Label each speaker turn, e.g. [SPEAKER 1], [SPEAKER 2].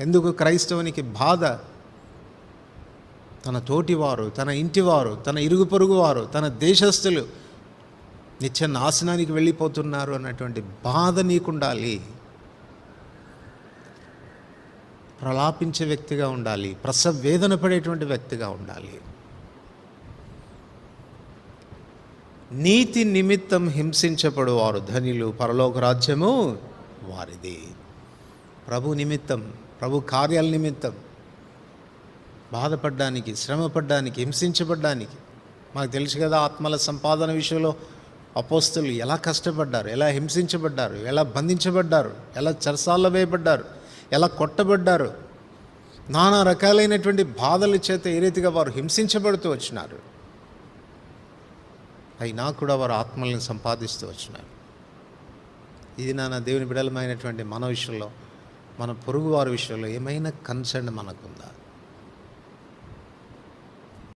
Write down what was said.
[SPEAKER 1] ఎందుకు క్రైస్తవునికి బాధ? తన తోటివారు, తన ఇంటివారు, తన ఇరుగు పొరుగు వారు, తన దేశస్థులు నిత్య నాశనానికి వెళ్ళిపోతున్నారు అన్నటువంటి బాధ నీకుండాలి. ప్రలాపించే వ్యక్తిగా ఉండాలి, ప్రసవ వేదన పడేటువంటి వ్యక్తిగా ఉండాలి. నీతి నిమిత్తం హింసించబడు వారు ధనిలు, పరలోక రాజ్యము వారిది. ప్రభు నిమిత్తం, ప్రభు కార్యాల నిమిత్తం బాధపడ్డానికి, శ్రమపడ్డానికి, హింసించబడ్డానికి. మాకు తెలుసు కదా, ఆత్మల సంపాదన విషయంలో అపోస్తలు ఎలా కష్టపడ్డారు, ఎలా హింసించబడ్డారు, ఎలా బంధించబడ్డారు, ఎలా చెరసాల్లో వేయబడ్డారు, ఎలా కొట్టబడ్డారు. నానా రకాలైనటువంటి బాధల చేత ఏ రీతిగా వారు హింసించబడుతూ వచ్చినారు. అయినా కూడా వారు ఆత్మల్ని సంపాదిస్తూ వచ్చినారు. ఇది నాన్న దేవుని బిడలమైనటువంటి మన విషయంలో, మన పొరుగు వారి విషయంలో ఏమైనా కన్సర్న్ మనకుందా?